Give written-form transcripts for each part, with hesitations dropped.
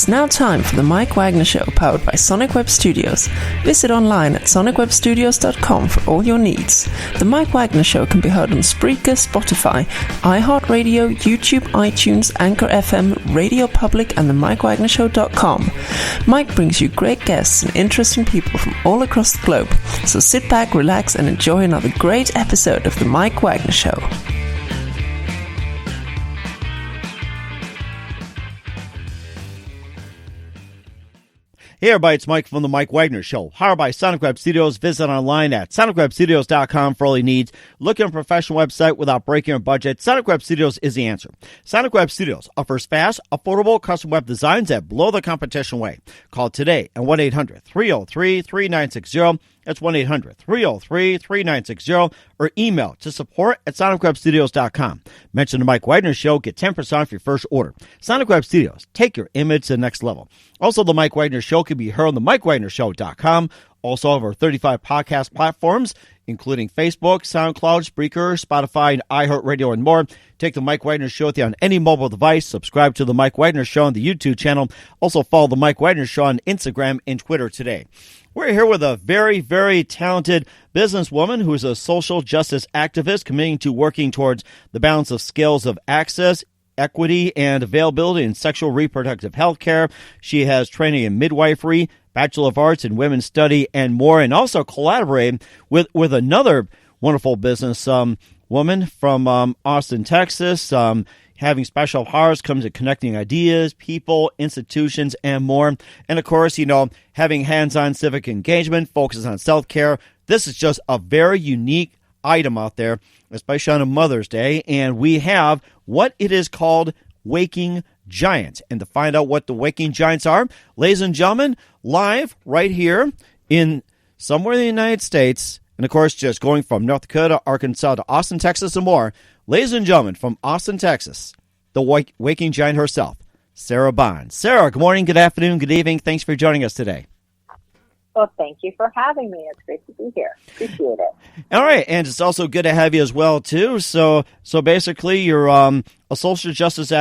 It's now time for the Mike Wagner Show, powered by Sonic Web Studios. Visit online at sonicwebstudios.com for all your needs. The Mike Wagner Show can be heard on Spreaker, Spotify, iHeartRadio, YouTube, iTunes, Anchor FM, Radio Public, and the MikeWagnerShow.com. Mike brings you great guests and interesting people from all across the globe. So sit back, relax, and enjoy another great episode of the Mike Wagner Show. Hey everybody, it's Mike from the Mike Wagner Show. Hired by Sonic Web Studios. Visit online at sonicwebstudios.com for all your needs. Looking at a professional website without breaking your budget? Sonic Web Studios is the answer. Sonic Web Studios offers fast, affordable custom web designs that blow the competition away. Call today at 1-800-303-3960. That's 1-800-303-3960, or email to support@sonicwebstudios.com. Mention the Mike Wagner Show, get 10% off your first order. Sonic Web Studios, take your image to the next level. Also, the Mike Wagner Show can be heard on the MikeWagnerShow.com. Also, over 35 podcast platforms, including Facebook, SoundCloud, Spreaker, Spotify, and iHeartRadio, and more. Take the Mike Wagner Show with you on any mobile device. Subscribe to the Mike Wagner Show on the YouTube channel. Also, follow the Mike Wagner Show on Instagram and Twitter today. We're here with a very, very talented businesswoman who is a social justice activist committing to working towards the balance of scales of access, equity, and availability in sexual reproductive health care. She has training in midwifery, Bachelor of Arts in Women's Study, and more, and also collaborating with another wonderful business woman from Austin, Texas. Having special powers comes to connecting ideas, people, institutions, and more. And of course, having hands-on civic engagement, focuses on self-care. This is just a very unique item out there, especially on a Mother's Day. And we have what it is called Waking Giants. And to find out what the Waking Giants are, ladies and gentlemen, live right here in somewhere in the United States, and of course, just going from North Dakota, Arkansas to Austin, Texas, and more. Ladies and gentlemen, from Austin, Texas, the Waking Giant herself, Sera Bond. Sera, good morning, good afternoon, good evening. Thanks for joining us today. Well, thank you for having me. It's great to be here. Appreciate it. All right, and it's also good to have you as well, too. So basically, you're a social justice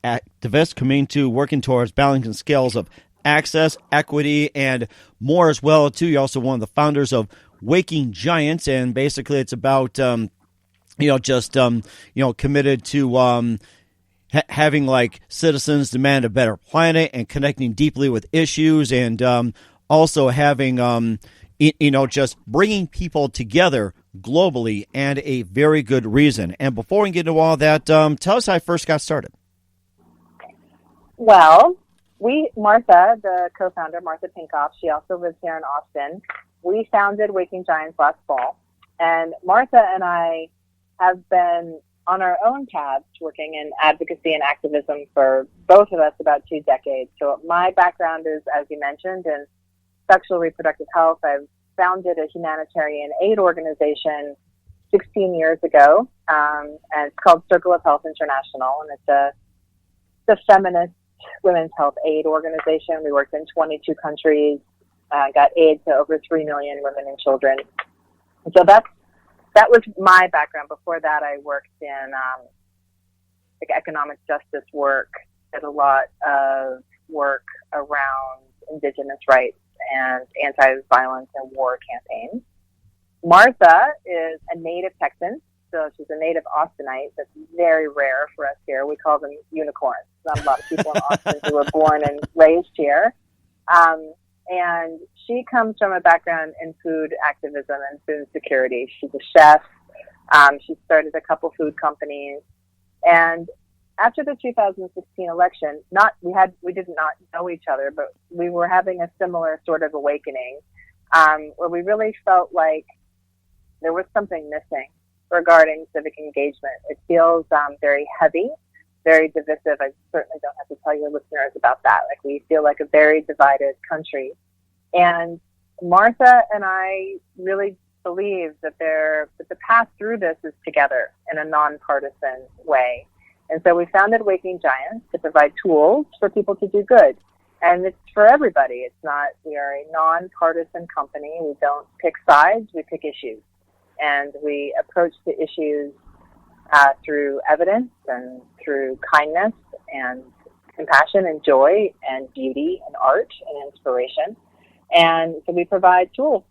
activist committing to working towards balancing scales of access, equity, and more as well, too. You're also one of the founders of Waking Giants, and basically it's about, committed to having, like, citizens demand a better planet and connecting deeply with issues, and also having, just bringing people together globally, and a very good reason. And before we get into all that, tell us how I first got started. Well, Martha, the co-founder, Martha Pinkoff, she also lives here in Austin. We founded Waking Giants last fall, and Martha and I have been on our own paths working in advocacy and activism for both of us about 2 decades. So my background is, as you mentioned, in sexual reproductive health. I've founded a humanitarian aid organization 16 years ago, and it's called Circle of Health International, and it's a feminist women's health aid organization. We worked in 22 countries, got aid to over 3 million women and children. And so that was my background. Before that, I worked in economic justice work, did a lot of work around indigenous rights and anti-violence and war campaigns. Martha is a native Texan, so she's a native Austinite. That's very rare for us here. We call them unicorns. Not a lot of people in Austin who were born and raised here. And she comes from a background in food activism and food security. She's a chef. She started a couple food companies. And after the 2016 election, we did not know each other, but we were having a similar sort of awakening, where we really felt like there was something missing regarding civic engagement. It feels very heavy, very divisive. I certainly don't have to tell your listeners about that. Like, we feel like a very divided country. And Martha and I really believe that the path through this is together in a nonpartisan way. And so we founded Waking Giants to provide tools for people to do good. And it's for everybody. We are a nonpartisan company. We don't pick sides, we pick issues. And we approach the issues through evidence and through kindness and compassion and joy and beauty and art and inspiration. And so we provide tools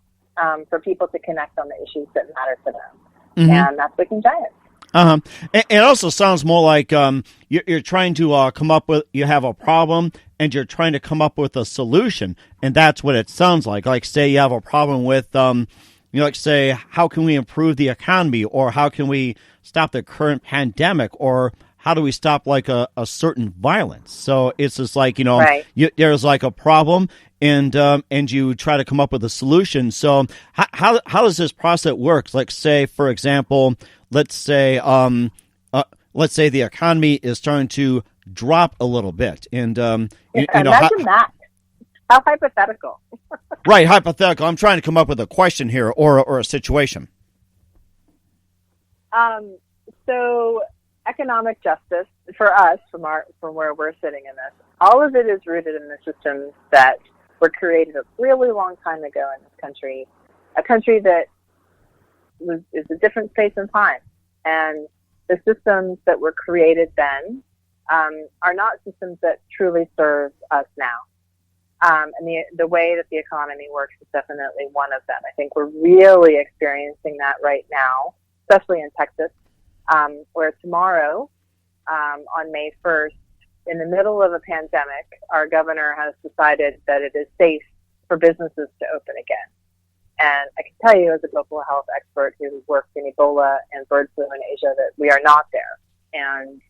for people to connect on the issues that matter to them. And that's Waking Giants. It also sounds more like you're trying to come up with, you have a problem and you're trying to come up with a solution. And that's what it sounds like. Like, say you have a problem with, like, say, how can we improve the economy, or how can we stop the current pandemic, or how do we stop like a certain violence? So it's just like, right. There's like a problem, and you try to come up with a solution. So how does this process work? Like, say, for example, let's say the economy is starting to drop a little bit, and imagine that. How hypothetical. Right, hypothetical. I'm trying to come up with a question here, or a situation. So economic justice for us, from where we're sitting in this, all of it is rooted in the systems that were created a really long time ago in this country, a country that is a different space and time. And the systems that were created then are not systems that truly serve us now. And the way that the economy works is definitely one of them. I think we're really experiencing that right now, especially in Texas, where tomorrow, on May 1st, in the middle of a pandemic, our governor has decided that it is safe for businesses to open again. And I can tell you, as a global health expert who worked in Ebola and bird flu in Asia, that we are not there. And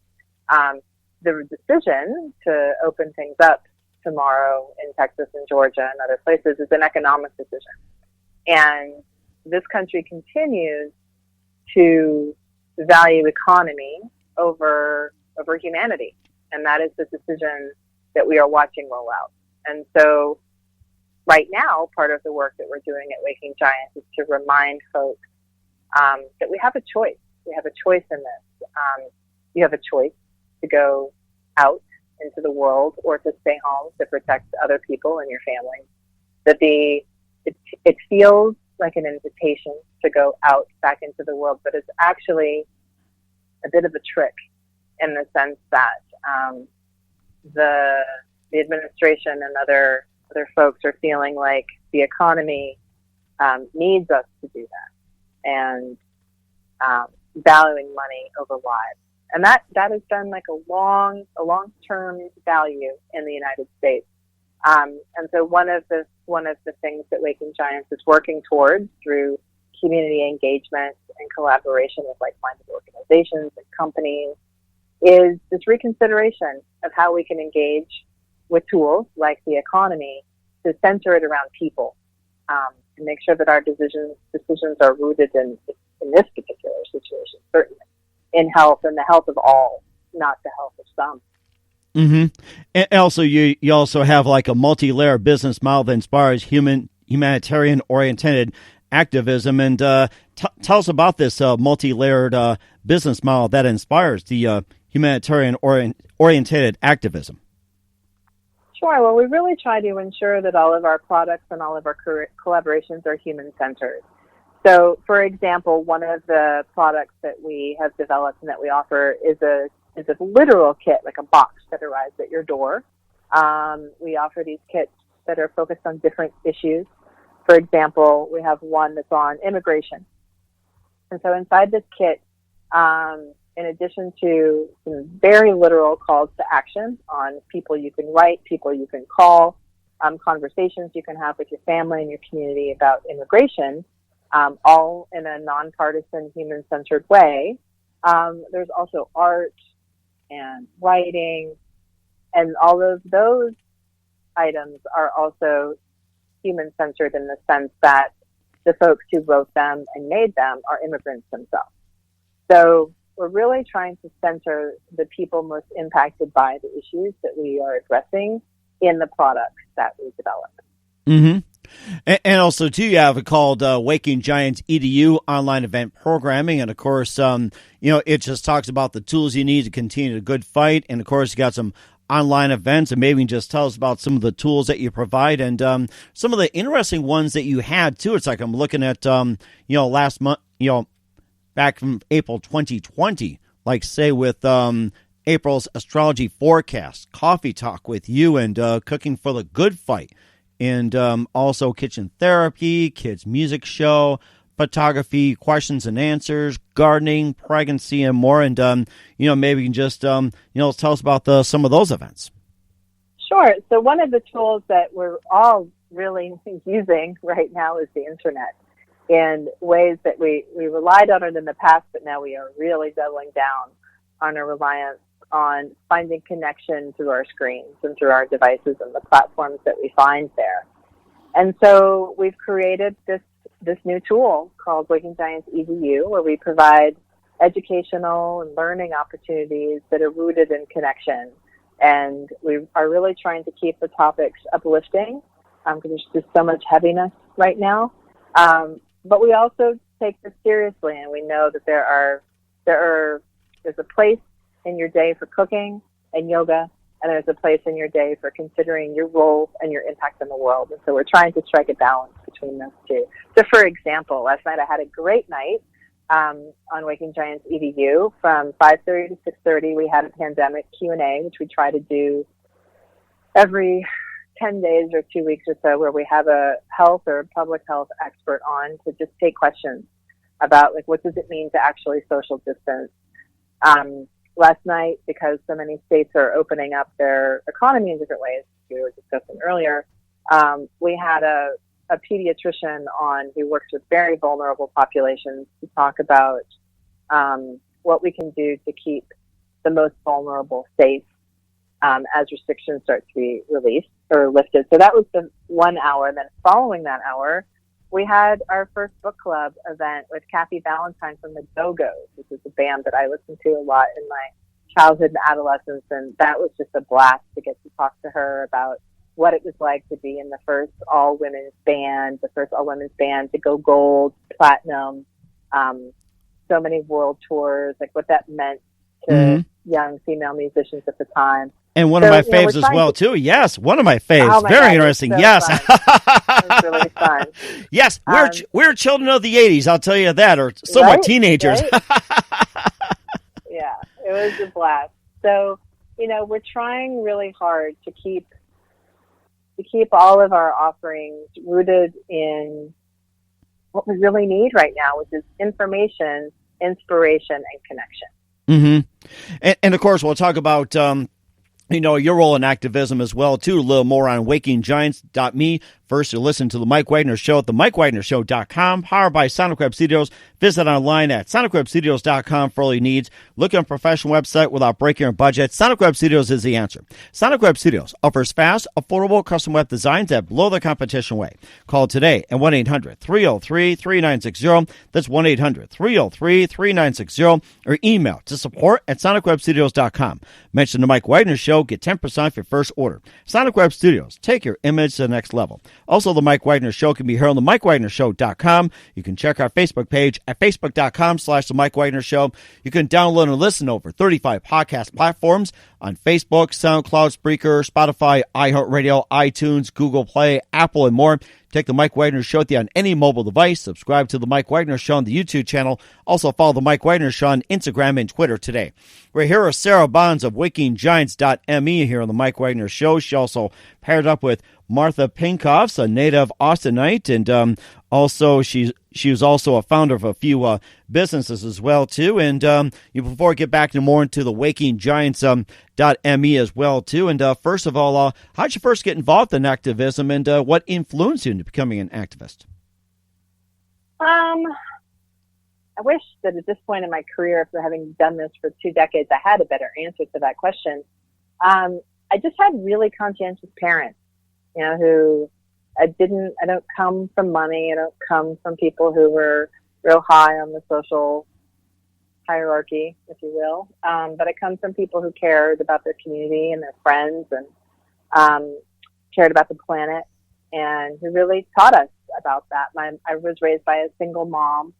the decision to open things up tomorrow in Texas and Georgia and other places is an economic decision. And this country continues to value economy over humanity. And that is the decision that we are watching roll out. And so right now, part of the work that we're doing at Waking Giants is to remind folks that we have a choice. We have a choice in this. You have a choice to go out into the world or to stay home to protect other people and your family. That it feels like an invitation to go out back into the world, but it's actually a bit of a trick in the sense that the administration and other folks are feeling like the economy needs us to do that, and valuing money over lives. And that has been like a long-term value in the United States. And so one of the things that Waking Giants is working towards through community engagement and collaboration with like-minded organizations and companies is this reconsideration of how we can engage with tools like the economy to center it around people, and make sure that our decisions are rooted in this particular situation, certainly, in health and the health of all, not the health of some. And also, you also have like a multi-layer business model that inspires humanitarian-oriented activism. And tell us about this multi-layered business model that inspires the humanitarian-oriented activism. Sure. Well, we really try to ensure that all of our products and all of our collaborations are human-centered. So, for example, one of the products that we have developed and that we offer is a literal kit, like a box that arrives at your door. We offer these kits that are focused on different issues. For example, we have one that's on immigration. And so inside this kit, in addition to some very literal calls to action on people you can write, people you can call, conversations you can have with your family and your community about immigration, all in a nonpartisan, human-centered way. There's also art and writing, and all of those items are also human-centered in the sense that the folks who wrote them and made them are immigrants themselves. So we're really trying to center the people most impacted by the issues that we are addressing in the products that we develop. And also, too, you have it called Waking Giants EDU online event programming. And, of course, it just talks about the tools you need to continue the good fight. And, of course, you got some online events. And maybe you can just tell us about some of the tools that you provide and some of the interesting ones that you had, too. It's like I'm looking at, last month, back from April 2020, like, say, with April's astrology forecast, coffee talk with you, and cooking for the good fight. And also kitchen therapy, kids music show, photography, questions and answers, gardening, pregnancy, and more. And, maybe you can just, tell us about some of those events. Sure. So one of the tools that we're all really using right now is the internet in ways that we relied on it in the past, but now we are really doubling down on a reliance on finding connection through our screens and through our devices and the platforms that we find there. And so we've created this new tool called Waking Giants EDU, where we provide educational and learning opportunities that are rooted in connection. And we are really trying to keep the topics uplifting because there's just so much heaviness right now. But we also take this seriously, and we know that there's a place in your day for cooking and yoga, and there's a place in your day for considering your role and your impact in the world. And so we're trying to strike a balance between those two. So, for example, last night I had a great night on Waking Giants EDU. From 5:30 to 6:30, we had a pandemic Q&A, which we try to do every 10 days or 2 weeks or so, where we have a health or public health expert on to just take questions about, like, what does it mean to actually social distance? Last night, because so many states are opening up their economy in different ways, we were discussing earlier, we had a pediatrician on who works with very vulnerable populations to talk about what we can do to keep the most vulnerable safe as restrictions start to be released or lifted. So that was the 1 hour. Then following that hour, we had our first book club event with Kathy Valentine from the Go-Go's, which is a band that I listened to a lot in my childhood and adolescence. And that was just a blast to get to talk to her about what it was like to be in the first all-women's band to go gold, platinum, so many world tours, like what that meant to young female musicians at the time. And one of my faves as well, too. Yes, one of my faves. Oh my Very God, interesting. so yes. It's really fun. Yes, we're children of the 80s, I'll tell you that, or somewhat right, teenagers. Right? Yeah, it was a blast. So, we're trying really hard to keep all of our offerings rooted in what we really need right now, which is information, inspiration, and connection. Mm-hmm. And of course, we'll talk about your role in activism as well, too. A little more on wakinggiants.me. First, you listen to The Mike Wagner Show at themikewagnershow.com, powered by Sonic Web Studios. Visit online at sonicwebstudios.com for all your needs. Look at a professional website without breaking your budget. Sonic Web Studios is the answer. Sonic Web Studios offers fast, affordable custom web designs that blow the competition away. Call today at 1-800-303-3960. That's 1-800-303-3960. Or email to support@sonicwebstudios.com. Mention The Mike Wagner Show. Get 10% off your first order. Sonic Web Studios. Take your image to the next level. Also, The Mike Wagner Show can be heard on themikewagnershow.com. You can check our Facebook page at facebook.com/The Mike Wagner Show. You can download and listen to over 35 podcast platforms on Facebook, SoundCloud, Spreaker, Spotify, iHeartRadio, iTunes, Google Play, Apple, and more. Take The Mike Wagner Show with you on any mobile device. Subscribe to The Mike Wagner Show on the YouTube channel. Also follow The Mike Wagner Show on Instagram and Twitter today. We're here with Sera Bonds of wakinggiants.me here on The Mike Wagner Show. She also paired up with Martha Pinkoffs, a native Austinite, and also she was also a founder of a few businesses as well too. And before we get back more into the wakinggiants.me as well too. And first of all, how did you first get involved in activism, and what influenced you into becoming an activist? I wish that at this point in my career, after having done this for 2 decades, I had a better answer to that question. I just had really conscientious parents, who I don't come from money. I don't come from people who were real high on the social hierarchy, if you will. But I come from people who cared about their community and their friends and cared about the planet, and who really taught us about that. I was raised by a single mom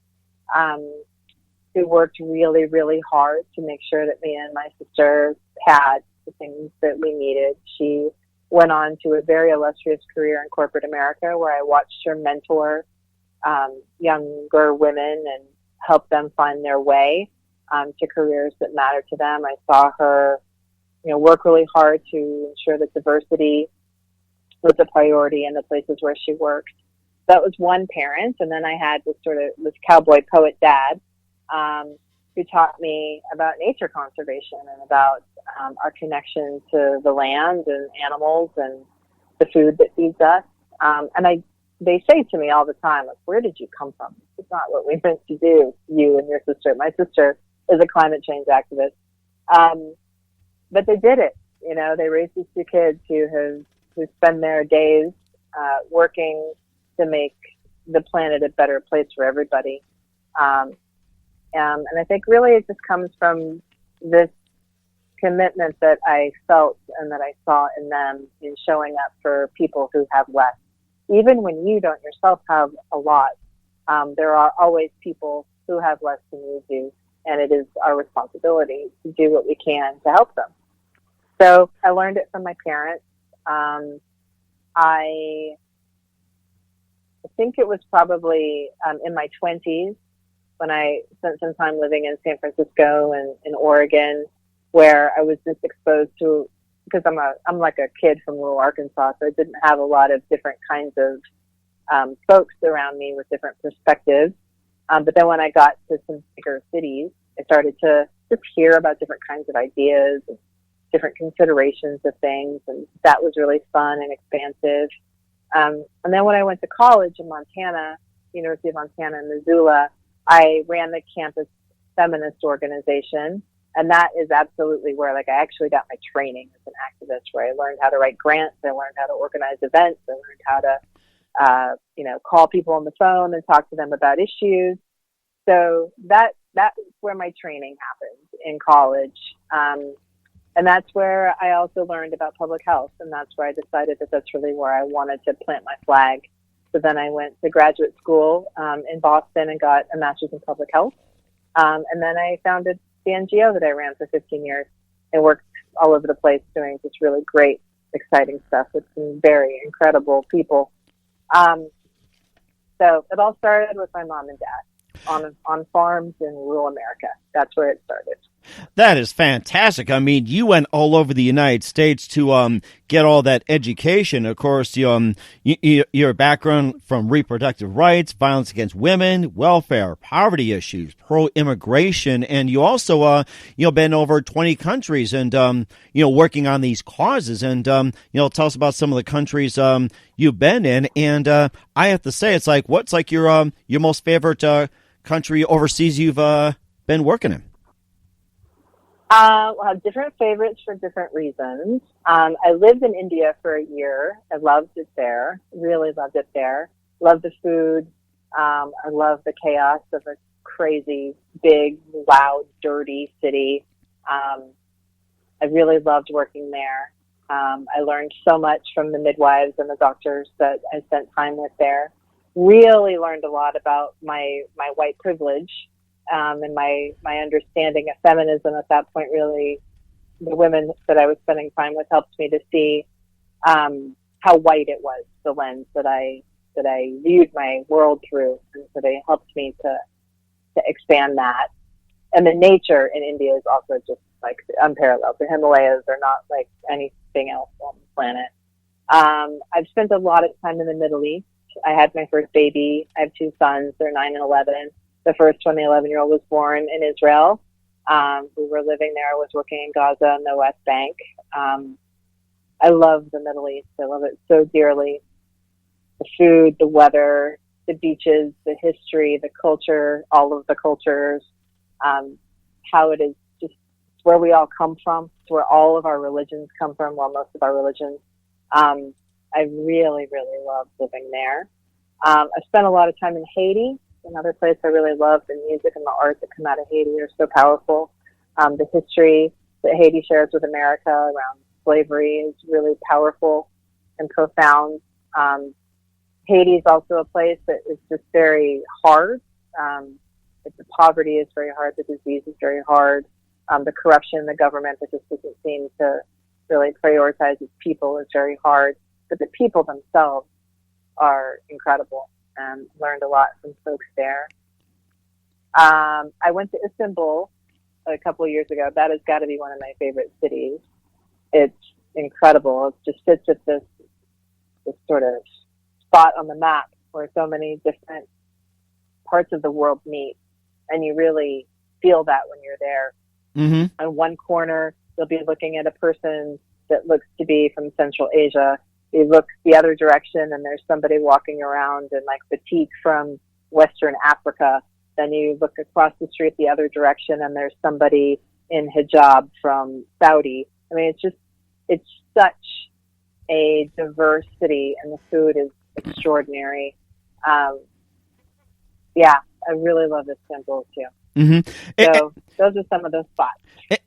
who worked really, really hard to make sure that me and my sister had the things that we needed. She went on to a very illustrious career in corporate America, where I watched her mentor younger women and help them find their way. to careers that matter to them. I saw her, work really hard to ensure that diversity was a priority in the places where she worked. That was one parent. And then I had this cowboy poet dad, who taught me about nature conservation and about our connection to the land and animals and the food that feeds us. They say to me all the time, like, where did you come from? This is not what we meant to do, you and your sister. My sister is a climate change activist. But they did it. They raised these two kids who spend their days working to make the planet a better place for everybody. And I think really it just comes from this commitment that I felt and that I saw in them in showing up for people who have less. Even when you don't yourself have a lot, there are always people who have less than you do, and it is our responsibility to do what we can to help them. So I learned it from my parents. I think it was probably in my 20s when I spent some time living in San Francisco and in Oregon, where I was just exposed to, because I'm like a kid from rural Arkansas, so I didn't have a lot of different kinds of folks around me with different perspectives. But then when I got to some bigger cities, I started to just hear about different kinds of ideas, and different considerations of things, and that was really fun and expansive. And then when I went to college in Montana, University of Montana in Missoula, I ran the campus feminist organization. And that is absolutely where, I actually got my training as an activist, where I learned how to write grants, I learned how to organize events, I learned how to, call people on the phone and talk to them about issues. So that's where my training happened in college. And that's where I also learned about public health. And that's where I decided that that's really where I wanted to plant my flag. So then I went to graduate school in Boston and got a master's in public health. And then I founded the NGO that I ran for 15 years and worked all over the place doing just really great, exciting stuff with some very incredible people. So it all started with my mom and dad on farms in rural America. That's where it started. That is fantastic. I mean, you went all over the United States to get all that education. Of course, your background from reproductive rights, violence against women, welfare, poverty issues, pro-immigration, and you also been over 20 countries and working on these causes. And tell us about some of the countries you've been in. And I have to say, what's your most favorite country overseas you've been working in? We'll have different favorites for different reasons. I lived in India for a year. I loved it there. Really loved it there. Loved the food. I love the chaos of a crazy, big, loud, dirty city. I really loved working there. I learned so much from the midwives and the doctors that I spent time with there. Really learned a lot about my white privilege. And my understanding of feminism at that point, really, the women that I was spending time with helped me to see how white it was, the lens that I viewed my world through, and so they helped me to expand that. And the nature in India is also just unparalleled. The Himalayas are not like anything else on the planet. I've spent a lot of time in the Middle East. I had my first baby. I have two sons. They're 9 and 11. The first one, the 11-year-old, was born in Israel. We were living there. I was working in Gaza and the West Bank. I love the Middle East. I love it so dearly. The food, the weather, the beaches, the history, the culture, all of the cultures, how it is just where we all come from. It's where all of our religions come from, well, most of our religions. I really, really loved living there. I spent a lot of time in Haiti. Another place I really love. The music and the art that come out of Haiti are so powerful. The history that Haiti shares with America around slavery is really powerful and profound. Haiti is also a place that is just very hard. The poverty is very hard. The disease is very hard. The corruption in the government that just doesn't seem to really prioritize its people is very hard. But the people themselves are incredible. Learned a lot from folks there. I went to Istanbul a couple of years ago, that has got to be one of my favorite cities. It's incredible. It just sits at this sort of spot on the map where so many different parts of the world meet, and you really feel that when you're there. Mm-hmm. On one corner, you'll be looking at a person that looks to be from Central Asia. You look the other direction, and there's somebody walking around in like batik from Western Africa. Then you look across the street the other direction, and there's somebody in hijab from Saudi. I mean, it's such a diverse city, and the food is extraordinary. Yeah, I really love Istanbul too. Mm-hmm. So those are some of those spots.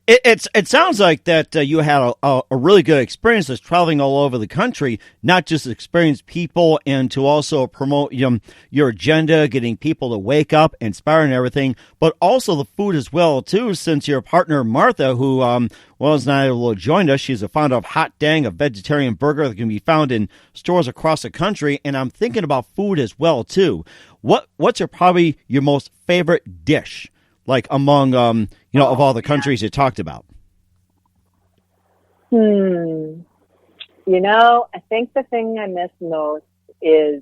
It sounds like that you had a really good experience as traveling all over the country, not just experience people and to also promote your agenda, getting people to wake up, inspiring everything, but also the food as well, too, since your partner, Martha, who is not able to join us, she's a founder of Hot Dang, a vegetarian burger that can be found in stores across the country, and I'm thinking about food as well, too. What's probably your most favorite dish? Like among, of all the countries you talked about? I think the thing I miss most is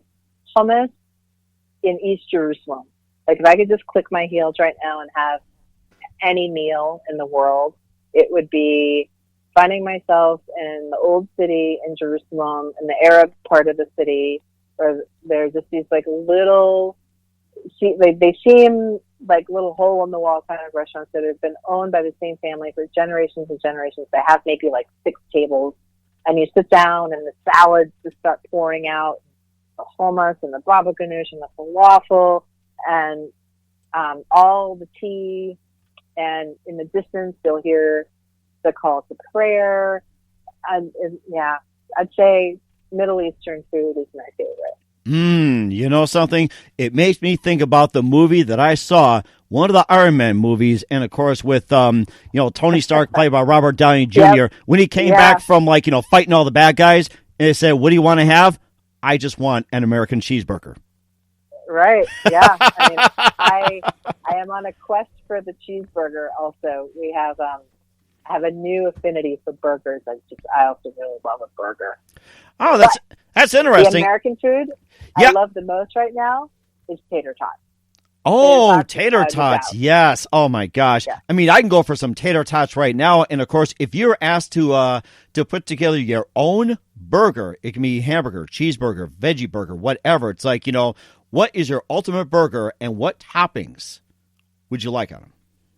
hummus in East Jerusalem. Like if I could just click my heels right now and have any meal in the world, it would be finding myself in the old city in Jerusalem, in the Arab part of the city, where there's just these like little, they seem like little hole in the wall kind of restaurants that have been owned by the same family for generations and generations. They have maybe like 6 tables, and you sit down and the salads just start pouring out, the hummus and the baba ganoush and the falafel and all the tea. And in the distance, you'll hear the call to prayer. And yeah, I'd say Middle Eastern food is my favorite. You know something? It makes me think about the movie that I saw, one of the Iron Man movies, and of course with Tony Stark played by Robert Downey Jr. Yep. When he came back from fighting all the bad guys, and they said, "What do you want to have?" I just want an American cheeseburger. Right. Yeah. I mean, I am on a quest for the cheeseburger. Also, we have I have a new affinity for burgers. I also really love a burger. Oh, that's interesting. The American food I love the most right now is tater tots. Oh, tater tots. Yes. Oh, my gosh. Yeah. I mean, I can go for some tater tots right now. And, of course, if you're asked to put together your own burger, it can be hamburger, cheeseburger, veggie burger, whatever. It's like, what is your ultimate burger and what toppings would you like on them?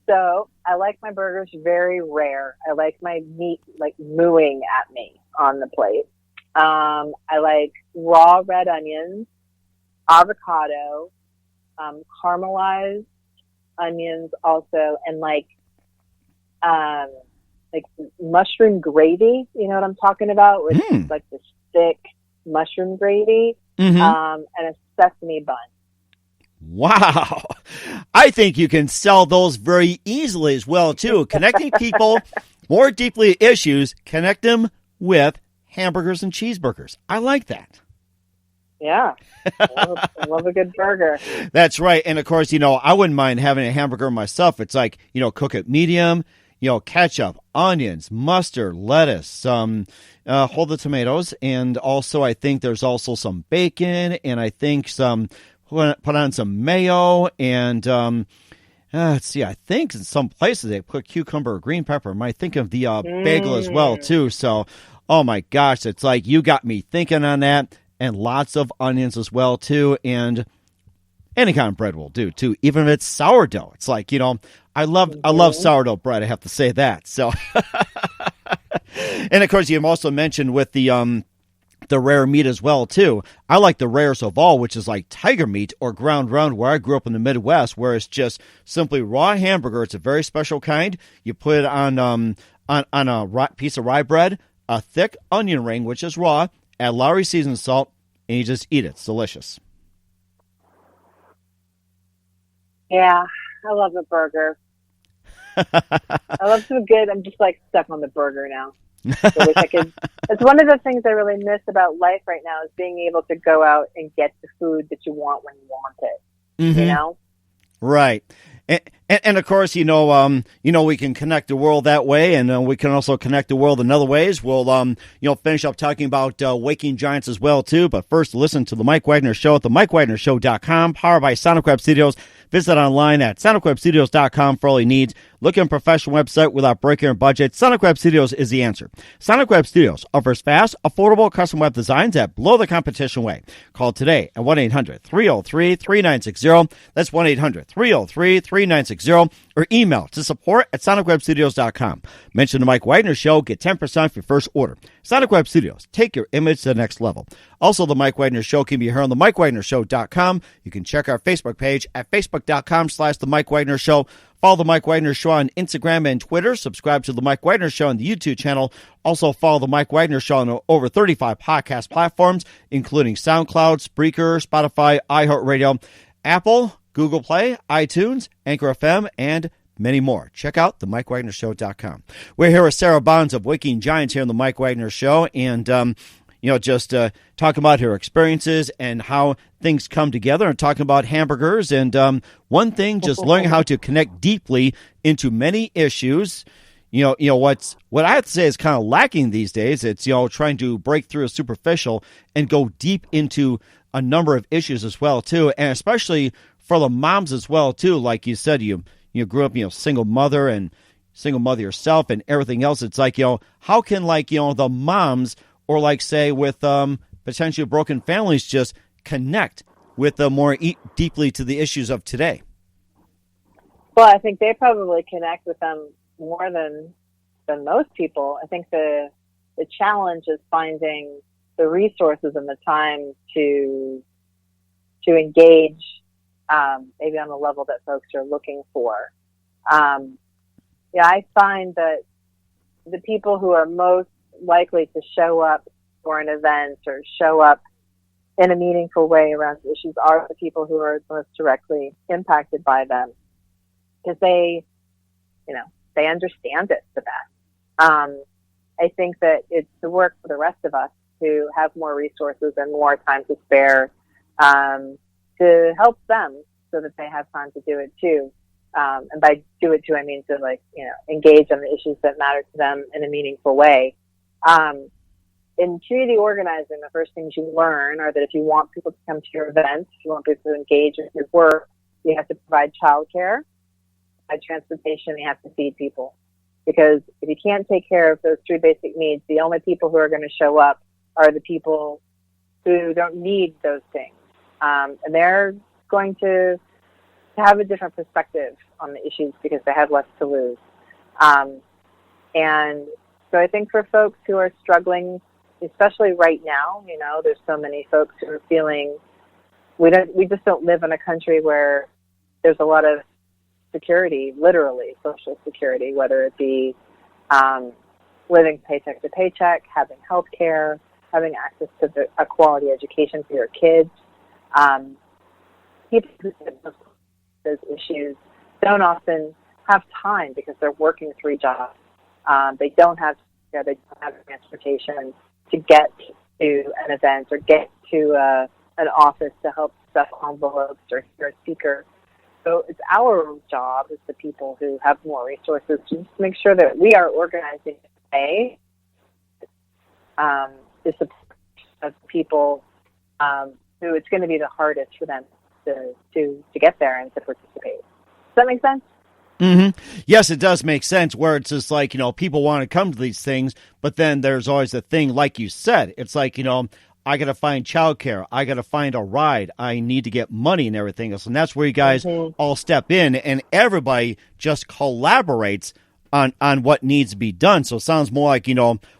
So I like my burgers very rare. I like my meat like mooing at me on the plate. I like raw red onions, avocado, caramelized onions also, and like mushroom gravy. You know what I'm talking about? With like this thick mushroom gravy, and a sesame bun. Wow. I think you can sell those very easily as well, too. Connecting people more deeply to issues, connect them with hamburgers and cheeseburgers. I like that. Yeah. I love a good burger. That's right. And, of course, I wouldn't mind having a hamburger myself. It's like, cook it medium, ketchup, onions, mustard, lettuce, hold the tomatoes. And also, I think there's also some bacon, and I think put on some mayo, and let's see, I think in some places they put cucumber or green pepper. I might think of the bagel as well, too. So, oh my gosh, it's like you got me thinking on that, and lots of onions as well, too, and any kind of bread will do, too, even if it's sourdough. It's like, I love sourdough bread, I have to say that. So, and of course, you also mentioned with the rare meat as well, too. I like the rarest of all, which is like tiger meat or ground round, where I grew up in the Midwest, where it's just simply raw hamburger. It's a very special kind. You put it on a piece of rye bread, a thick onion ring, which is raw, add Lowry seasoned salt, and you just eat it. It's delicious. Yeah, I love a burger. I love some good. I'm just like stuck on the burger now. I wish I could. It's one of the things I really miss about life right now is being able to go out and get the food that you want when you want it. Mm-hmm. You know? Right. And of course, we can connect the world that way, and we can also connect the world in other ways. We'll, finish up talking about Waking Giants as well, too. But first, listen to The Mike Wagner Show at themikewagnershow.com, powered by Sonic Web Studios. Visit online at sonicwebstudios.com for all your needs. Look at a professional website without breaking your budget. Sonic Web Studios is the answer. Sonic Web Studios offers fast, affordable custom web designs that blow the competition away. Call today at 1-800-303-3960. That's 1-800-303-3960. Or email to support@sonicwebstudios.com. Mention The Mike Wagner Show. Get 10% off your first order. Sonic Web Studios. Take your image to the next level. Also, The Mike Wagner Show can be heard on themikewagnershow.com. You can check our Facebook page at facebook.com/The Mike Wagner Show. Follow The Mike Wagner Show on Instagram and Twitter. Subscribe to The Mike Wagner Show on the YouTube channel. Also, follow The Mike Wagner Show on over 35 podcast platforms, including SoundCloud, Spreaker, Spotify, iHeartRadio, Apple, Google Play, iTunes, Anchor FM, and many more. Check out themikewagnershow.com. We're here with Sera Bonds of Waking Giants here on The Mike Wagner Show, and just talking about her experiences and how things come together, and talking about hamburgers. And one thing, just learning how to connect deeply into many issues. What I have to say is kind of lacking these days. It's, trying to break through a superficial and go deep into a number of issues as well, too. And especially for the moms as well, too. Like you said, you grew up, single mother yourself and everything else. It's like, how can the moms, or say with potentially broken families, just connect with more deeply to the issues of today? Well, I think they probably connect with them more than most people. I think the challenge is finding the resources and the time to engage, maybe on the level that folks are looking for. I find that the people who are most likely to show up for an event or show up in a meaningful way around issues are the people who are most directly impacted by them, because they understand it the best. I think that it's the work for the rest of us to have more resources and more time to spare to help them so that they have time to do it too. And by do it too, I mean to engage on the issues that matter to them in a meaningful way. In community organizing, the first things you learn are that if you want people to come to your events, if you want people to engage with your work, you have to provide childcare, provide transportation, you have to feed people. Because if you can't take care of those three basic needs, the only people who are going to show up are the people who don't need those things. And they're going to have a different perspective on the issues because they have less to lose. And so I think for folks who are struggling, especially right now, there's so many folks who are feeling we just don't live in a country where there's a lot of security, literally social security, whether it be living paycheck to paycheck, having health care, having access to a quality education for your kids. People who have those issues don't often have time because they're working 3 jobs. They don't have transportation to get to an event or get to an office to help stuff envelopes or hear a speaker. So it's our job as the people who have more resources to just make sure that we are organizing a way to support people who it's going to be the hardest for them to get there and to participate. Does that make sense? Mm-hmm. Yes, it does make sense, where it's just like, people want to come to these things, but then there's always a thing, like you said, it's like, I got to find childcare. I got to find a ride. I need to get money and everything else. And that's where you guys all step in, and everybody just collaborates on what needs to be done. So it sounds more like,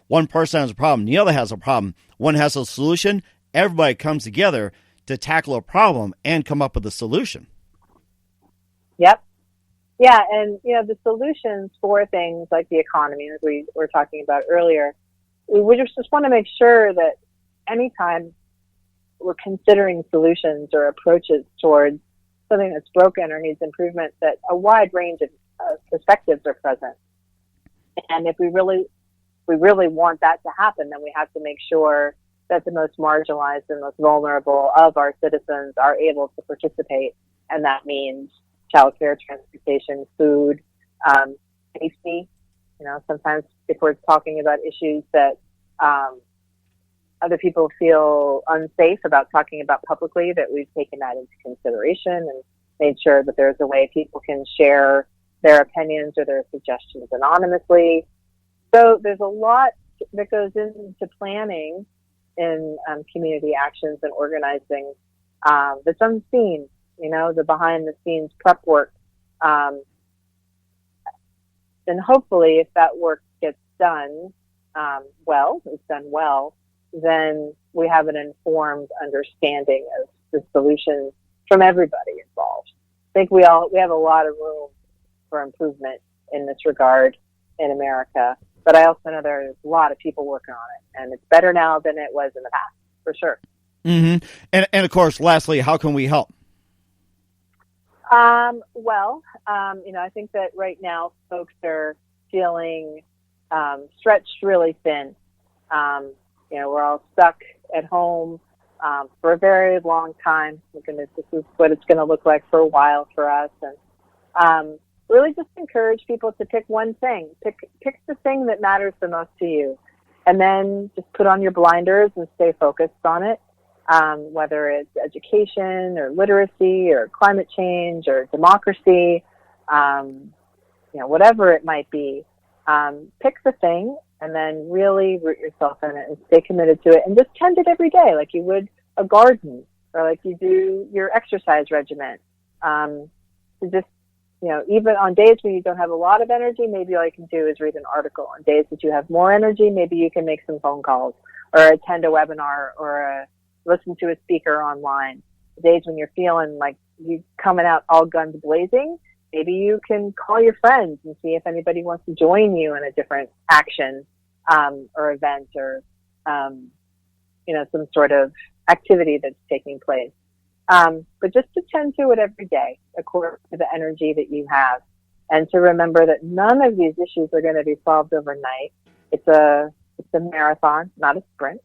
one person has a problem, the other has a problem, one has a solution. Everybody comes together to tackle a problem and come up with a solution. Yep. Yeah, and the solutions for things like the economy, as we were talking about earlier, we just want to make sure that anytime we're considering solutions or approaches towards something that's broken or needs improvement, that a wide range of perspectives are present. And if we really want that to happen, then we have to make sure that the most marginalized and most vulnerable of our citizens are able to participate. And that means childcare, transportation, food, safety. Sometimes if we're talking about issues that other people feel unsafe about talking about publicly, that we've taken that into consideration and made sure that there's a way people can share their opinions or their suggestions anonymously. So there's a lot that goes into planning in community actions and organizing that's unseen, the behind the scenes prep work. And hopefully if that work gets done well, then we have an informed understanding of the solutions from everybody involved. I think we have a lot of room for improvement in this regard in America, but I also know there's a lot of people working on it, and it's better now than it was in the past, for sure. Mm-hmm. And of course, lastly, how can we help? I think that right now folks are feeling stretched really thin. We're all stuck at home for a very long time. This is what it's going to look like for a while for us. And really just encourage people to pick one thing. Pick the thing that matters the most to you. And then just put on your blinders and stay focused on it. Whether it's education or literacy or climate change or democracy, whatever it might be, pick the thing and then really root yourself in it and stay committed to it and just tend it every day like you would a garden or like you do your exercise regimen. Even on days when you don't have a lot of energy, maybe all you can do is read an article. On days that you have more energy, maybe you can make some phone calls or attend a webinar or listen to a speaker online. Days when you're feeling like you coming out all guns blazing, maybe you can call your friends and see if anybody wants to join you in a different action or event or some sort of activity that's taking place. But just to tend to it every day according to the energy that you have, and to remember that none of these issues are going to be solved overnight. It's a marathon, not a sprint.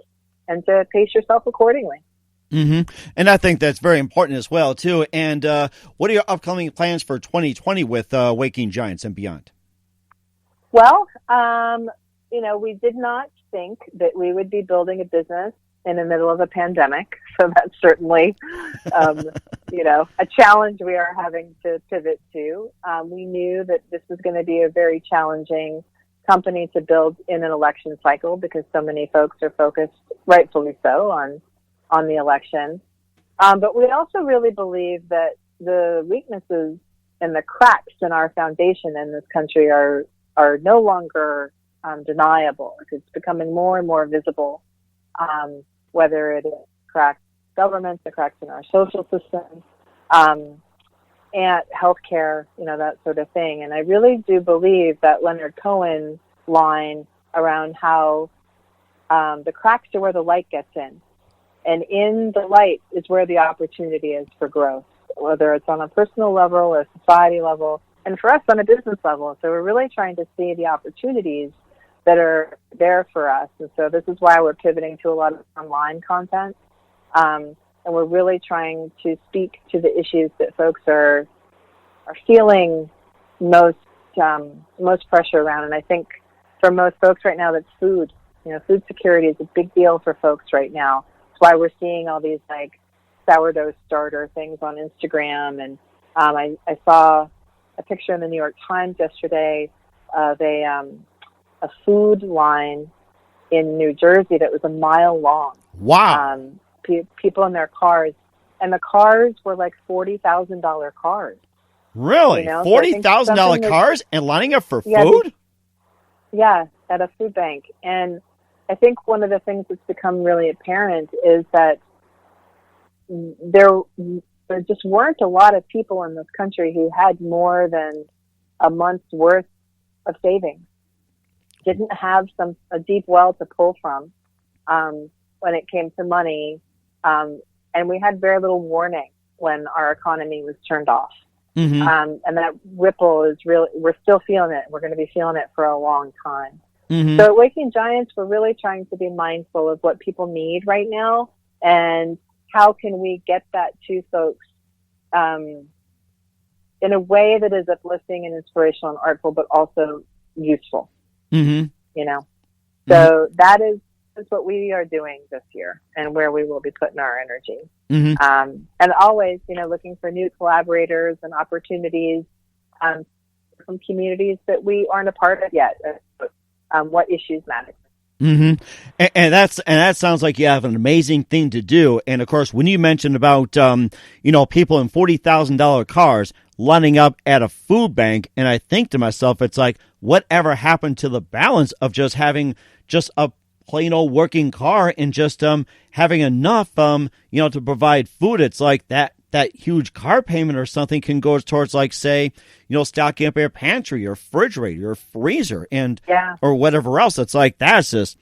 And to pace yourself accordingly. Mm-hmm. And I think that's very important as well, too. And what are your upcoming plans for 2020 with Waking Giants and beyond? Well, we did not think that we would be building a business in the middle of a pandemic. So that's certainly, a challenge we are having to pivot to. We knew that this was going to be a very challenging company to build in an election cycle because so many folks are focused, rightfully so, on the election. But we also really believe that the weaknesses and the cracks in our foundation in this country are no longer deniable. It's becoming more and more visible, whether it is cracks in government, the cracks in our social system, and healthcare, that sort of thing. And I really do believe that Leonard Cohen line around how the cracks are where the light gets in. And in the light is where the opportunity is for growth, whether it's on a personal level or society level, and for us on a business level. So we're really trying to see the opportunities that are there for us. And so this is why we're pivoting to a lot of online content. And we're really trying to speak to the issues that folks are feeling most pressure around. And I think for most folks right now, that's food. Food security is a big deal for folks right now. That's why we're seeing all these like sourdough starter things on Instagram. And I saw a picture in the New York Times yesterday of a food line in New Jersey that was a mile long. Wow. People in their cars, and the cars were like $40,000 cars. Really? $40,000 cars and lining up for food? Yeah, at a food bank. And I think one of the things that's become really apparent is that there just weren't a lot of people in this country who had more than a month's worth of savings. Didn't have a deep well to pull from when it came to money. And we had very little warning when our economy was turned off. Mm-hmm. And that ripple is really, we're still feeling it. We're going to be feeling it for a long time. Mm-hmm. So at Waking Giants, we're really trying to be mindful of what people need right now and how can we get that to folks in a way that is uplifting and inspirational and artful, but also useful. Mm-hmm. You know, so that's what we are doing this year, and where we will be putting our energy. Mm-hmm. And always, you know, looking for new collaborators and opportunities from communities that we aren't a part of yet. What issues matter. Mm-hmm. And that sounds like you have an amazing thing to do. And of course, when you mentioned about people in $40,000 cars lining up at a food bank, and I think to myself, it's like, whatever happened to the balance of just having just a plain old working car and just having enough to provide food? It's like that huge car payment or something can go towards, like, say, stocking up your pantry, your refrigerator, your freezer, and or whatever else. It's like, that's just,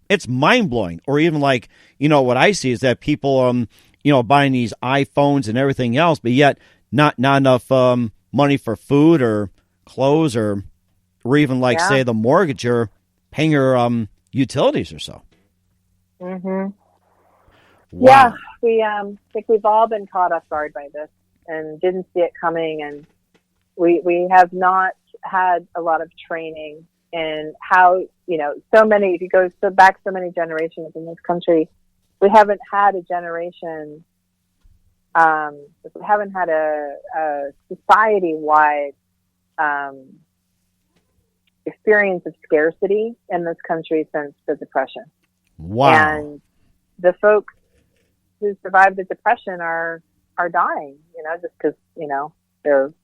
it's mind blowing. Or even like, what I see is that people buying these iPhones and everything else, but yet not enough money for food or clothes or even like say the mortgage or paying your utilities or so. Mm-hmm. Wow. Yeah, we think we've all been caught off guard by this and didn't see it coming, and we have not had a lot of training in how, so many, if you go back so many generations in this country, we haven't had a generation, we haven't had a society-wide experience of scarcity in this country since the Depression. Wow. And the folks who survived the Depression are dying, just because,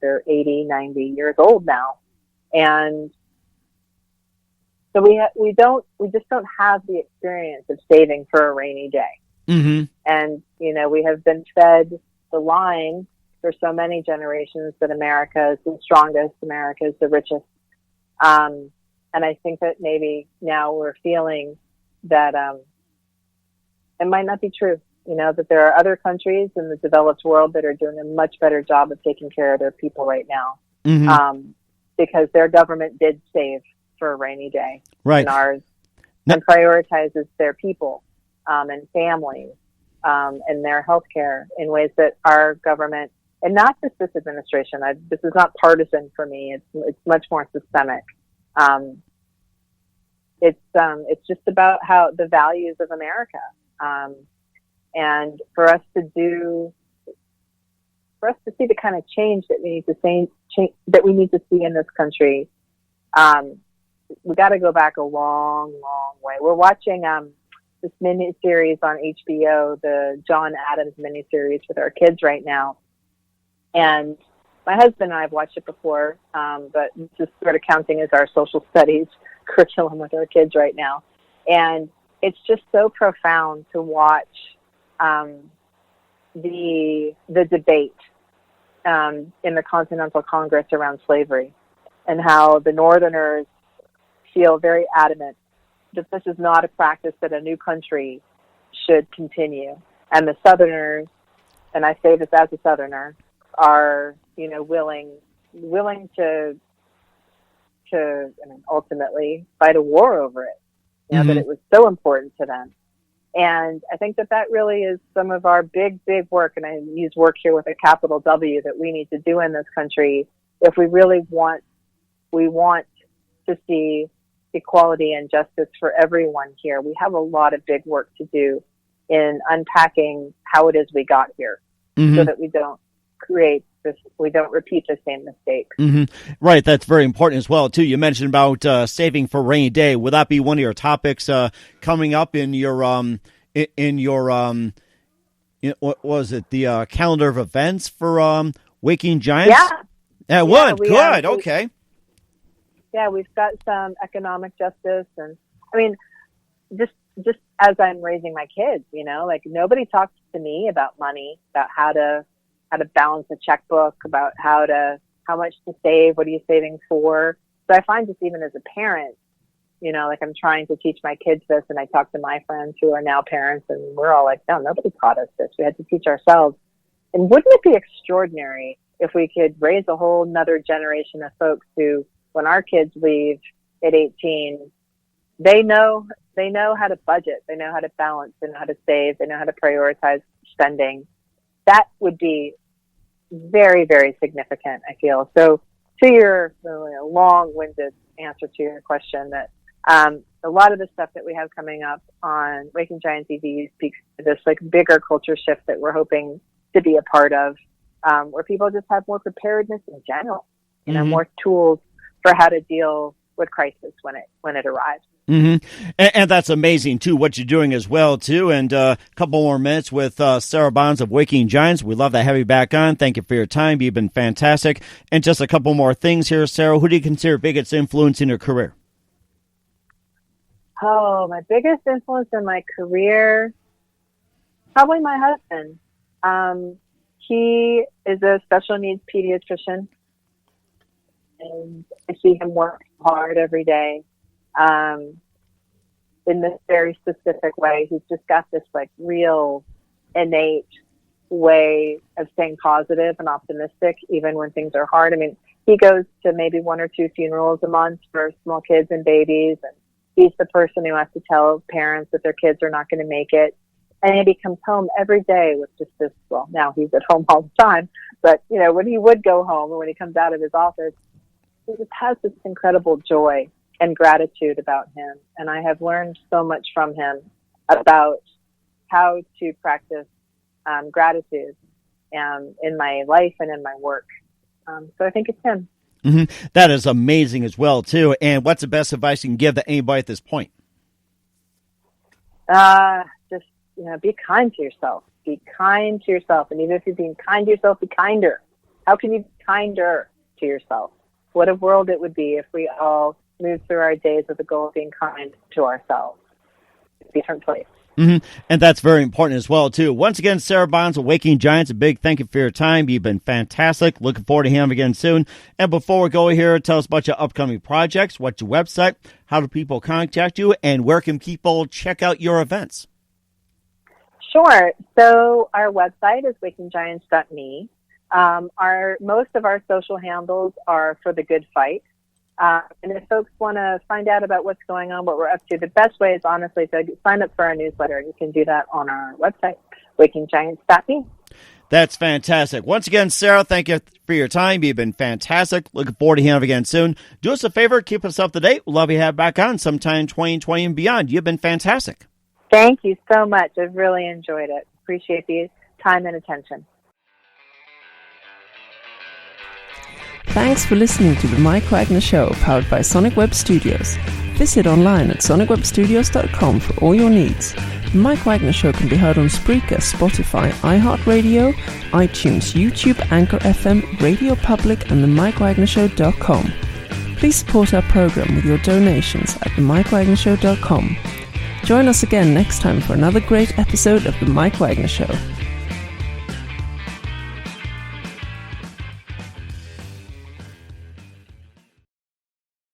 they're 80, 90 years old now. And so we just don't have the experience of saving for a rainy day. Mm-hmm. And, we have been fed the line for so many generations that America is the strongest, America is the richest. And I think that maybe now we're feeling that it might not be true, that there are other countries in the developed world that are doing a much better job of taking care of their people right now. Mm-hmm. Because their government did save for a rainy day. Right. And ours and prioritizes their people and families and their health care in ways that our government, and not just this administration, this is not partisan for me, it's much more systemic. It's just about how the values of America, and for us to see the kind of change that we need to see in this country, we got to go back a long, long way. We're watching this mini-series on HBO, the John Adams mini-series with our kids right now, and my husband and I have watched it before, but this is sort of counting as our social studies curriculum with our kids right now. And it's just so profound to watch the debate in the Continental Congress around slavery, and how the Northerners feel very adamant that this is not a practice that a new country should continue. And the Southerners, and I say this as a Southerner, are, willing to ultimately fight a war over it, Mm-hmm. that it was so important to them. And I think that really is some of our big work, and I use work here with a capital W, that we need to do in this country if we really want to see equality and justice for everyone here. We have a lot of big work to do in unpacking how it is we got here, Mm-hmm. so that we don't repeat the same mistake. Mm-hmm. Right, that's very important as well too. You mentioned about saving for rainy day. Would that be one of your topics coming up in your what was it, the calendar of events for Waking Giants? Yeah, would. Good. Okay. Yeah, we've got some economic justice, and I mean, just as I'm raising my kids, like nobody talks to me about money, about how to balance a checkbook, about how much to save, what are you saving for. So I find just even as a parent, like I'm trying to teach my kids this, and I talk to my friends who are now parents, and we're all like, no, nobody taught us this. We had to teach ourselves. And wouldn't it be extraordinary if we could raise a whole nother generation of folks who, when our kids leave at 18, they know how to budget, they know how to balance, they know how to save, they know how to prioritize spending. That would be very, very significant, I feel. So to your long-winded answer to your question, that a lot of the stuff that we have coming up on Waking Giants EV speaks to this like bigger culture shift that we're hoping to be a part of, where people just have more preparedness in general, more tools for how to deal with crisis when it arrives. Mm-hmm. And that's amazing, too, what you're doing as well, too. And a couple more minutes with Sera Bonds of Waking Giants. We'd love to have you back on. Thank you for your time. You've been fantastic. And just a couple more things here, Sera. Who do you consider biggest influence in your career? Oh, my biggest influence in my career, probably my husband. He is a special needs pediatrician, and I see him work hard every day. In this very specific way. He's just got this like real innate way of staying positive and optimistic even when things are hard. I mean, he goes to maybe 1 or 2 funerals a month for small kids and babies, and he's the person who has to tell parents that their kids are not going to make it. And yet he comes home every day with just this, well, now he's at home all the time, but when he would go home or when he comes out of his office, he just has this incredible joy and gratitude about him. And I have learned so much from him about how to practice gratitude in my life and in my work. So I think it's him. Mm-hmm. That is amazing as well, too. And what's the best advice you can give to anybody at this point? Just, be kind to yourself. Be kind to yourself. And even if you're being kind to yourself, be kinder. How can you be kinder to yourself? What a world it would be if we all move through our days with the goal of being kind to ourselves. It's a different place. Mm-hmm. And that's very important as well, too. Once again, Sera Bonds of Waking Giants, a big thank you for your time. You've been fantastic. Looking forward to hearing you again soon. And before we go here, tell us about your upcoming projects. What's your website? How do people contact you? And where can people check out your events? Sure. So our website is wakinggiants.me. Most of our social handles are For the Good Fight. And if folks want to find out about what's going on, what we're up to, the best way is honestly to sign up for our newsletter. You can do that on our website, wakinggiants.me. That's fantastic. Once again, Sera, thank you for your time. You've been fantastic. Looking forward to hearing you again soon. Do us a favor, keep us up to date. We'd love you to have back on sometime 2020 and beyond. You've been fantastic. Thank you so much. I've really enjoyed it. Appreciate the time and attention. Thanks for listening to the Mike Wagner Show, powered by Sonic Web Studios. Visit online at sonicwebstudios.com for all your needs. The Mike Wagner Show can be heard on Spreaker, Spotify, iHeartRadio, iTunes, YouTube, Anchor FM, Radio Public, and themikewagnershow.com. Please support our program with your donations at themikewagnershow.com. Join us again next time for another great episode of The Mike Wagner Show.